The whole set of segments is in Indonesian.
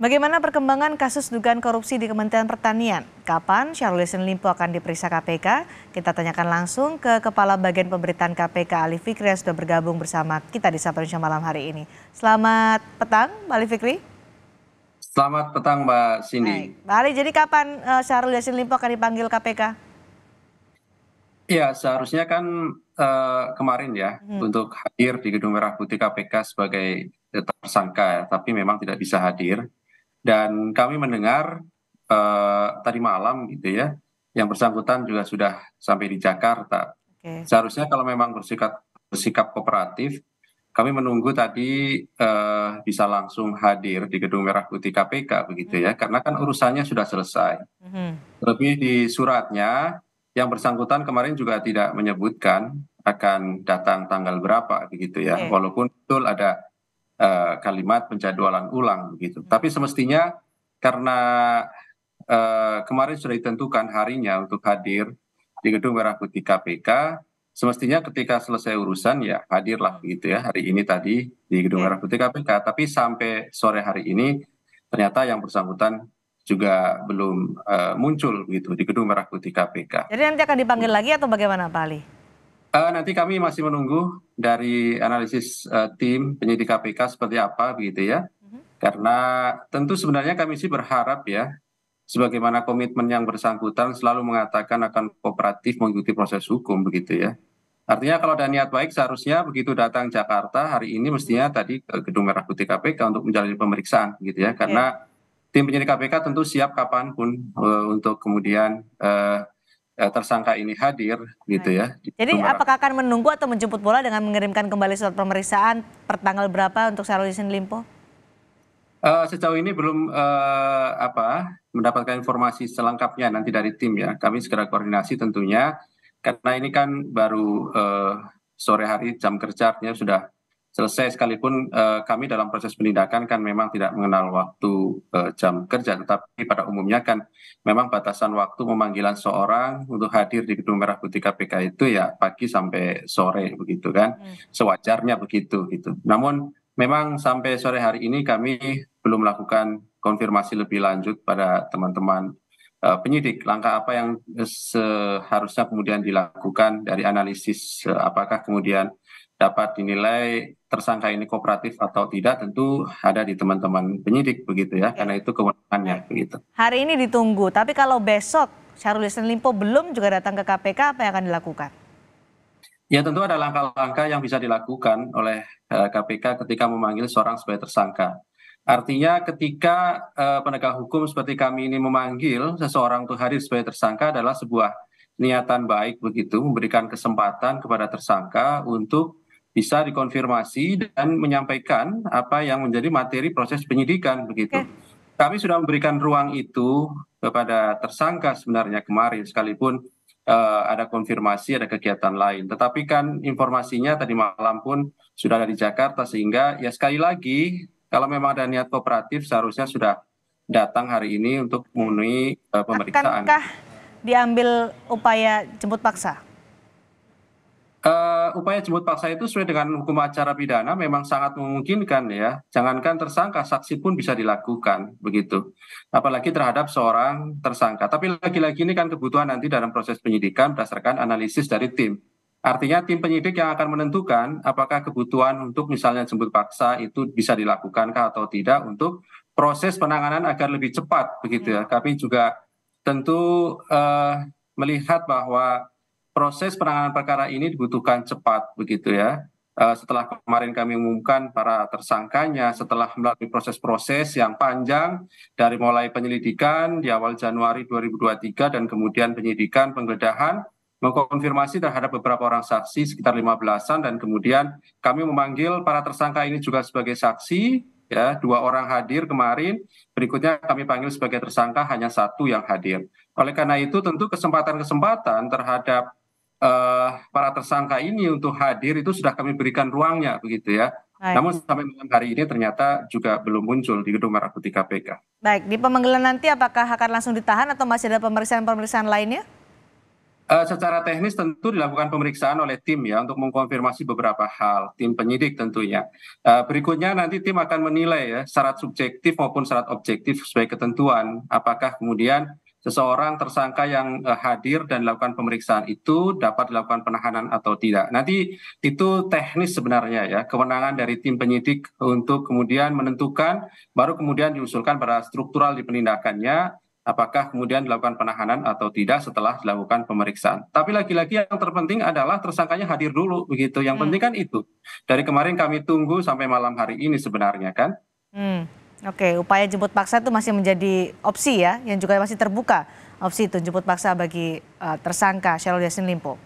Bagaimana perkembangan kasus dugaan korupsi di Kementerian Pertanian? Kapan Syahrul Yassin Limpo akan diperiksa KPK? Kita tanyakan langsung ke Kepala Bagian Pemberitaan KPK Ali Fikri yang sudah bergabung bersama kita di Sapa Indonesia malam hari ini. Selamat petang, Mbak Ali Fikri. Selamat petang Mbak Baik, Cindy. Mbak Ali, jadi kapan Syahrul Yassin Limpo akan dipanggil KPK? Ya seharusnya kan kemarin ya untuk hadir di Gedung Merah Putih KPK sebagai tersangka ya, tapi memang tidak bisa hadir. Dan kami mendengar tadi malam gitu ya, yang bersangkutan juga sudah sampai di Jakarta. Oke. Seharusnya kalau memang bersikap kooperatif, kami menunggu tadi bisa langsung hadir di Gedung Merah Putih KPK begitu ya, karena kan urusannya sudah selesai. Mhm. Lebih di suratnya, yang bersangkutan kemarin juga tidak menyebutkan akan datang tanggal berapa begitu ya, Oke. walaupun betul ada kalimat penjadwalan ulang begitu. Tapi semestinya karena kemarin sudah ditentukan harinya untuk hadir di Gedung Merah Putih KPK, semestinya ketika selesai urusan ya hadirlah begitu ya hari ini tadi di Gedung Oke. Merah Putih KPK. Tapi sampai sore hari ini ternyata yang bersangkutan juga belum muncul begitu di Gedung Merah Putih KPK. Jadi nanti akan dipanggil lagi atau bagaimana, Pak Ali? Nanti kami masih menunggu dari analisis tim penyidik KPK seperti apa begitu ya. Karena tentu sebenarnya kami sih berharap ya, sebagaimana komitmen yang bersangkutan selalu mengatakan akan kooperatif mengikuti proses hukum begitu ya. Artinya kalau ada niat baik seharusnya begitu datang Jakarta hari ini mestinya tadi ke Gedung Merah Putih KPK untuk menjalani pemeriksaan gitu ya. Oke. Karena tim penyidik KPK tentu siap kapanpun untuk kemudian tersangka ini hadir gitu Baik. ya di Jadi Gedung Merah. apakah akan menunggu atau menjemput bola dengan mengirimkan kembali surat pemeriksaan per tanggal berapa untuk Syahrul Yassin Limpo? Sejauh ini belum mendapatkan informasi selengkapnya nanti dari tim ya. Kami segera koordinasi tentunya karena ini kan baru sore hari jam kerja artinya sudah selesai sekalipun kami dalam proses penindakan kan memang tidak mengenal waktu jam kerja, tetapi pada umumnya kan memang batasan waktu pemanggilan seorang untuk hadir di Gedung Merah Putih KPK itu ya pagi sampai sore begitu kan, sewajarnya begitu gitu. Namun memang sampai sore hari ini kami belum melakukan konfirmasi lebih lanjut pada teman-teman penyidik. Langkah apa yang seharusnya kemudian dilakukan dari analisis apakah kemudian dapat dinilai tersangka ini kooperatif atau tidak tentu ada di teman-teman penyidik begitu ya, Oke, karena itu kewenangannya baik. begitu. Hari ini ditunggu, tapi kalau besok Syahrul Yassin Limpo belum juga datang ke KPK, apa yang akan dilakukan? Ya tentu ada langkah-langkah yang bisa dilakukan oleh KPK ketika memanggil seorang sebagai tersangka. Artinya ketika penegak hukum seperti kami ini memanggil seseorang untuk hadir sebagai tersangka adalah sebuah niatan baik begitu, memberikan kesempatan kepada tersangka untuk bisa dikonfirmasi dan menyampaikan apa yang menjadi materi proses penyidikan begitu. Oke. Kami sudah memberikan ruang itu kepada tersangka sebenarnya kemarin sekalipun ada konfirmasi, ada kegiatan lain. Tetapi kan informasinya tadi malam pun sudah ada di Jakarta sehingga ya sekali lagi kalau memang ada niat kooperatif seharusnya sudah datang hari ini untuk memenuhi pemeriksaan. Akankah diambil upaya jemput paksa? Upaya jemput paksa itu sesuai dengan hukum acara pidana memang sangat memungkinkan ya. Jangankan tersangka, saksi pun bisa dilakukan begitu. Apalagi terhadap seorang tersangka. Tapi lagi-lagi ini kan kebutuhan nanti dalam proses penyidikan berdasarkan analisis dari tim. Artinya tim penyidik yang akan menentukan apakah kebutuhan untuk misalnya jemput paksa itu bisa dilakukankah atau tidak untuk proses penanganan agar lebih cepat begitu ya. Kami juga tentu melihat bahwa proses penanganan perkara ini dibutuhkan cepat begitu ya. Setelah kemarin kami umumkan para tersangkanya, setelah melalui proses-proses yang panjang dari mulai penyelidikan di awal Januari 2023 dan kemudian penyidikan, penggeledahan, mengkonfirmasi terhadap beberapa orang saksi sekitar 15-an dan kemudian kami memanggil para tersangka ini juga sebagai saksi ya, 2 orang hadir kemarin, berikutnya kami panggil sebagai tersangka hanya 1 yang hadir. Oleh karena itu tentu kesempatan-kesempatan terhadap para tersangka ini untuk hadir itu sudah kami berikan ruangnya begitu ya. Baik. Namun sampai malam hari ini ternyata juga belum muncul di Gedung Merah Putih KPK. Baik, di pemanggilan nanti apakah akan langsung ditahan atau masih ada pemeriksaan-pemeriksaan lainnya? Secara teknis tentu dilakukan pemeriksaan oleh tim ya untuk mengkonfirmasi beberapa hal, tim penyidik tentunya. Berikutnya nanti tim akan menilai ya syarat subjektif maupun syarat objektif sesuai ketentuan. Apakah kemudian seseorang tersangka yang hadir dan dilakukan pemeriksaan itu dapat dilakukan penahanan atau tidak. Nanti itu teknis sebenarnya ya, kewenangan dari tim penyidik untuk kemudian menentukan, baru kemudian diusulkan pada struktural di penindakannya apakah kemudian dilakukan penahanan atau tidak setelah dilakukan pemeriksaan. Tapi lagi-lagi yang terpenting adalah tersangkanya hadir dulu begitu. Yang penting kan itu. Dari kemarin kami tunggu sampai malam hari ini sebenarnya kan. Oke, upaya jemput paksa itu masih menjadi opsi ya, yang juga masih terbuka opsi itu jemput paksa bagi tersangka Syahrul Yassin Limpo.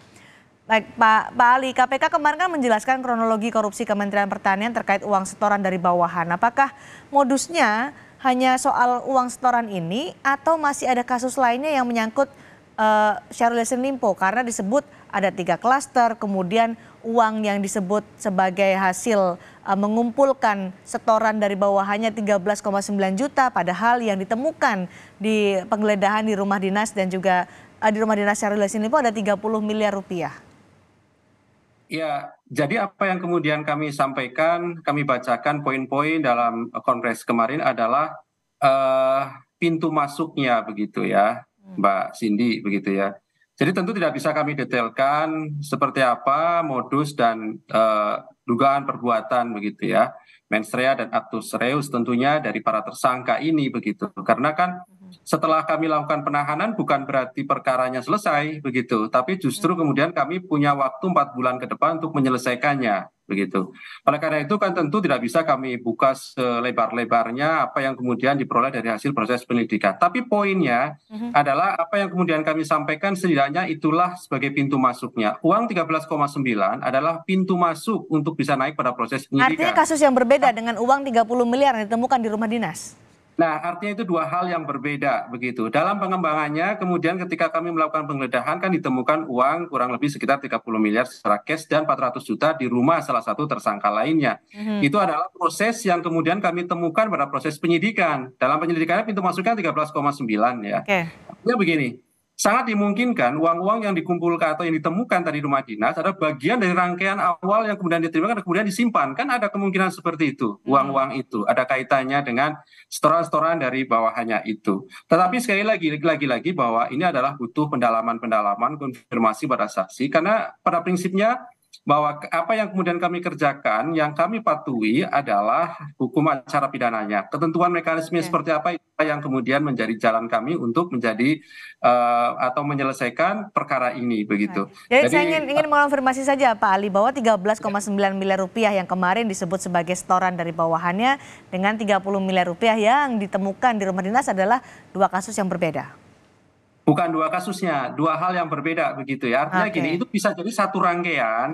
Baik, Pak Ali, KPK kemarin kan menjelaskan kronologi korupsi Kementerian Pertanian terkait uang setoran dari bawahan. Apakah modusnya hanya soal uang setoran ini atau masih ada kasus lainnya yang menyangkut Syahrul Yassin Limpo? Karena disebut ada 3 klaster, kemudian uang yang disebut sebagai hasil mengumpulkan setoran dari bawahannya 13,9 juta, padahal yang ditemukan di penggeledahan di rumah dinas dan juga di rumah dinas Syahrul Yassin Limpo ada 30 miliar rupiah. Ya, jadi apa yang kemudian kami sampaikan, kami bacakan poin-poin dalam kongres kemarin adalah eh, pintu masuknya begitu ya, Mbak Cindy begitu ya. Jadi tentu tidak bisa kami detailkan seperti apa modus dan dugaan perbuatan begitu ya, mens rea dan actus reus tentunya dari para tersangka ini begitu. Karena kan setelah kami lakukan penahanan bukan berarti perkaranya selesai begitu, tapi justru kemudian kami punya waktu 4 bulan ke depan untuk menyelesaikannya begitu. Oleh karena itu kan tentu tidak bisa kami buka selebar-lebarnya apa yang kemudian diperoleh dari hasil proses penyelidikan. Tapi poinnya adalah apa yang kemudian kami sampaikan setidaknya itulah sebagai pintu masuknya. Uang 13,9 adalah pintu masuk untuk bisa naik pada proses Artinya penyidikan. kasus yang berbeda dengan uang 30 miliar yang ditemukan di rumah dinas. Nah, artinya itu 2 hal yang berbeda begitu. Dalam pengembangannya, kemudian ketika kami melakukan penggeledahan kan ditemukan uang kurang lebih sekitar 30 miliar secara cash dan 400 juta di rumah salah satu tersangka lainnya. Itu adalah proses yang kemudian kami temukan pada proses penyidikan. Dalam penyelidikannya pintu masuknya 13,9 ya. Oke. Artinya begini, sangat dimungkinkan uang-uang yang dikumpulkan atau yang ditemukan tadi rumah dinas adalah bagian dari rangkaian awal yang kemudian diterima dan kemudian disimpan. Kan ada kemungkinan seperti itu, uang-uang itu ada kaitannya dengan setoran-setoran dari bawahannya itu. Tetapi sekali lagi bahwa ini adalah butuh pendalaman-pendalaman konfirmasi pada saksi karena pada prinsipnya bahwa apa yang kemudian kami kerjakan, yang kami patuhi adalah hukum acara pidananya. Ketentuan mekanisme seperti apa yang kemudian menjadi jalan kami untuk menjadi atau menyelesaikan perkara ini begitu. Jadi saya ingin mengonfirmasi saja Pak Ali bahwa 13,9 miliar rupiah yang kemarin disebut sebagai setoran dari bawahannya dengan 30 miliar rupiah yang ditemukan di rumah dinas adalah 2 kasus yang berbeda. Bukan 2 kasusnya, 2 hal yang berbeda begitu ya. Artinya gini, itu bisa jadi satu rangkaian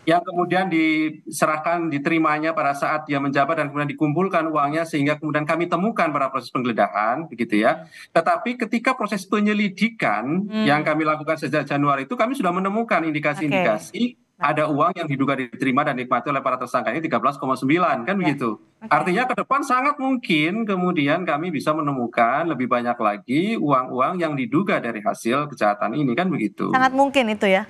yang kemudian diserahkan, diterimanya pada saat dia menjabat dan kemudian dikumpulkan uangnya sehingga kemudian kami temukan pada proses penggeledahan begitu ya. Tetapi ketika proses penyelidikan yang kami lakukan sejak Januari itu kami sudah menemukan indikasi-indikasi ada uang yang diduga diterima dan dinikmati oleh para tersangka ini 13,9 kan begitu. Artinya ke depan sangat mungkin kemudian kami bisa menemukan lebih banyak lagi uang-uang yang diduga dari hasil kejahatan ini kan begitu. Sangat mungkin itu ya,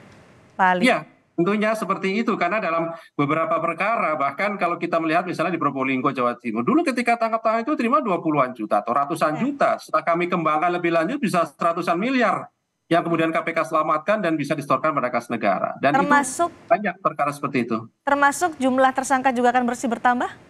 Pak Ali. Iya, tentunya seperti itu karena dalam beberapa perkara bahkan kalau kita melihat misalnya di Probolinggo Jawa Timur dulu ketika tangkap tangan itu terima 20-an juta atau ratusan juta. Setelah kami kembangkan lebih lanjut bisa ratusan miliar yang kemudian KPK selamatkan dan bisa disetorkan pada kas negara. Dan termasuk, itu banyak perkara seperti itu. Termasuk jumlah tersangka juga akan bersih bertambah?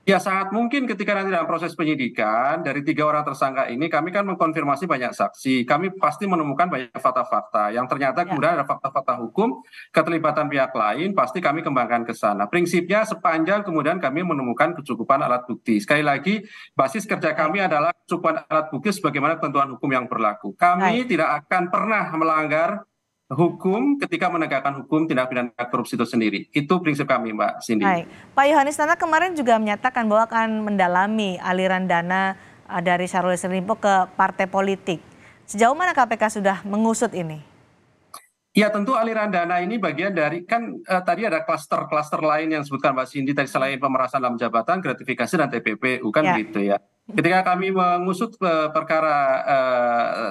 Ya sangat mungkin ketika nanti dalam proses penyidikan dari 3 orang tersangka ini kami kan mengkonfirmasi banyak saksi. Kami pasti menemukan banyak fakta-fakta yang ternyata kemudian ada fakta-fakta hukum keterlibatan pihak lain pasti kami kembangkan ke sana. Prinsipnya sepanjang kemudian kami menemukan kecukupan alat bukti. Sekali lagi basis kerja kami adalah kecukupan alat bukti sebagaimana ketentuan hukum yang berlaku. Kami tidak akan pernah melanggar hukum ketika menegakkan hukum tindak pidana korupsi itu sendiri. Itu prinsip kami, Mbak Cindy. Baik. Pak Yohanes Tanak kemarin juga menyatakan bahwa akan mendalami aliran dana dari Syahrul Yassin Limpo ke partai politik. Sejauh mana KPK sudah mengusut ini? Ya tentu aliran dana ini bagian dari kan tadi ada klaster-klaster lain yang disebutkan Mbak Cindy tadi selain pemerasan dalam jabatan, gratifikasi dan TPPU kan begitu ya. Ketika kami mengusut perkara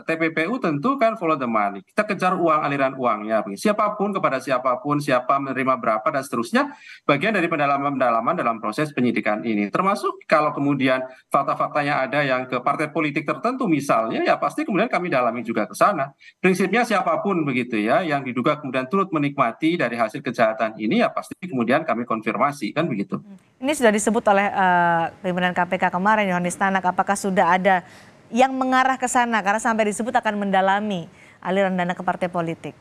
TPPU tentu kan follow the money. Kita kejar uang, aliran uangnya. Siapapun kepada siapapun, siapa menerima berapa dan seterusnya, bagian dari pendalaman-pendalaman dalam proses penyidikan ini. Termasuk kalau kemudian fakta-faktanya ada yang ke partai politik tertentu misalnya, ya pasti kemudian kami dalami juga ke sana. Prinsipnya siapapun begitu ya, yang diduga kemudian turut menikmati dari hasil kejahatan ini, ya pasti kemudian kami konfirmasi, kan begitu. Ini sudah disebut oleh pimpinan KPK kemarin, Yohanes Tanak, apakah sudah ada yang mengarah ke sana karena sampai disebut akan mendalami aliran dana ke partai politik?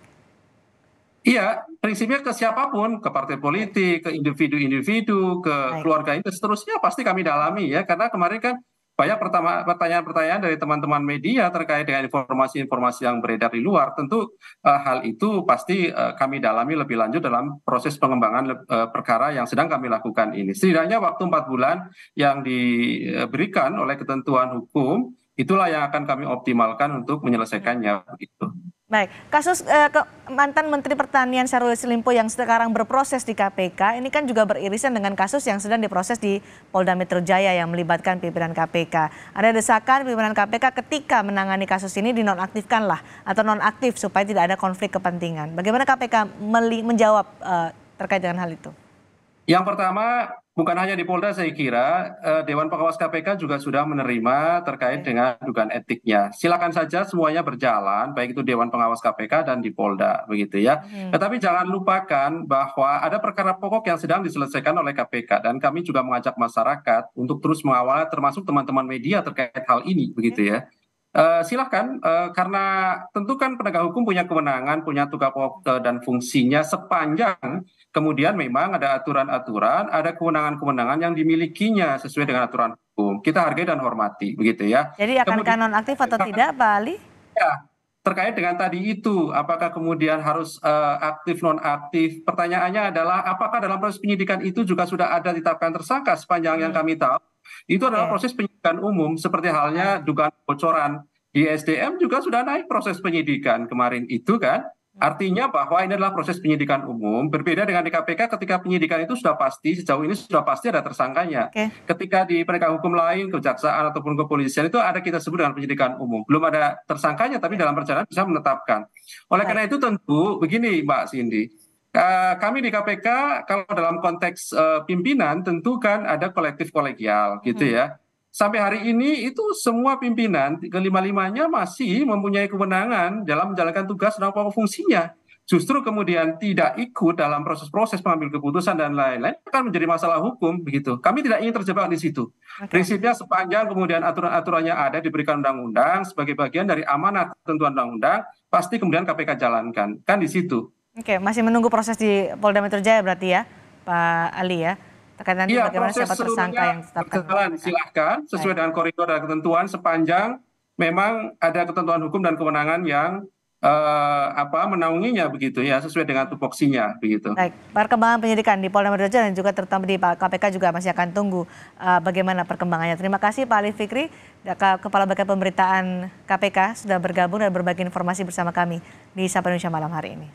Iya, prinsipnya ke siapapun, ke partai politik, ke individu-individu, ke Baik. keluarga itu seterusnya pasti kami dalami ya, karena kemarin kan banyak pertanyaan-pertanyaan dari teman-teman media terkait dengan informasi-informasi yang beredar di luar. Tentu hal itu pasti kami dalami lebih lanjut dalam proses pengembangan perkara yang sedang kami lakukan ini. Setidaknya waktu 4 bulan yang diberikan oleh ketentuan hukum, itulah yang akan kami optimalkan untuk menyelesaikannya begitu. Baik, kasus mantan Menteri Pertanian Syahrul Yassin Limpo yang sekarang berproses di KPK, ini kan juga beririsan dengan kasus yang sedang diproses di Polda Metro Jaya yang melibatkan pimpinan KPK. Ada desakan pimpinan KPK ketika menangani kasus ini dinonaktifkanlah atau nonaktif supaya tidak ada konflik kepentingan. Bagaimana KPK menjawab terkait dengan hal itu? Yang pertama, bukan hanya di Polda saya kira, Dewan Pengawas KPK juga sudah menerima terkait dengan dugaan etiknya. Silakan saja semuanya berjalan, baik itu Dewan Pengawas KPK dan di Polda, begitu ya. Tetapi jangan lupakan bahwa ada perkara pokok yang sedang diselesaikan oleh KPK dan kami juga mengajak masyarakat untuk terus mengawal, termasuk teman-teman media terkait hal ini, begitu ya. Silahkan, karena tentu kan penegak hukum punya kewenangan, punya tugas pokok dan fungsinya sepanjang kemudian memang ada aturan-aturan, ada kewenangan-kewenangan yang dimilikinya sesuai dengan aturan hukum. Kita hargai dan hormati, begitu ya. Jadi akankah nonaktif atau tidak, Pak Ali? Ya, terkait dengan tadi itu, apakah kemudian harus aktif non-aktif? Pertanyaannya adalah apakah dalam proses penyidikan itu juga sudah ada ditetapkan tersangka sepanjang yang kami tahu? Itu adalah proses penyidikan umum, seperti halnya dugaan bocoran di SDM juga sudah naik proses penyidikan kemarin itu kan. Artinya bahwa ini adalah proses penyidikan umum, berbeda dengan di KPK ketika penyidikan itu sudah pasti, sejauh ini sudah pasti ada tersangkanya. Ketika di penegak hukum lain, kejaksaan ataupun kepolisian itu ada kita sebut dengan penyidikan umum. Belum ada tersangkanya, tapi dalam perjalanan bisa menetapkan. Oleh karena itu tentu, begini Mbak Cindy, kami di KPK kalau dalam konteks pimpinan tentu kan ada kolektif kolegial gitu ya. Sampai hari ini itu semua pimpinan kelima-limanya masih mempunyai kewenangan dalam menjalankan tugas dan pokok fungsinya. Justru kemudian tidak ikut dalam proses-proses pengambil keputusan dan lain-lain akan menjadi masalah hukum begitu. Kami tidak ingin terjebak di situ. Prinsipnya sepanjang kemudian aturan-aturannya ada diberikan undang-undang sebagai bagian dari amanat ketentuan undang-undang, pasti kemudian KPK jalankan. Kan di situ. Oke, masih menunggu proses di Polda Metro Jaya berarti ya, Pak Ali ya? Terkait nanti Iya, bagaimana proses siapa tersangka yang ditetapkan. berjalan, silahkan sesuai dengan koridor dan ketentuan sepanjang memang ada ketentuan hukum dan kewenangan yang menaunginya begitu ya, sesuai dengan tupoksinya begitu. Baik, perkembangan penyidikan di Polda Metro Jaya dan juga terutama di KPK juga masih akan tunggu bagaimana perkembangannya. Terima kasih Pak Ali Fikri, Kepala Bagian Pemberitaan KPK sudah bergabung dan berbagi informasi bersama kami di Sapa Indonesia malam hari ini.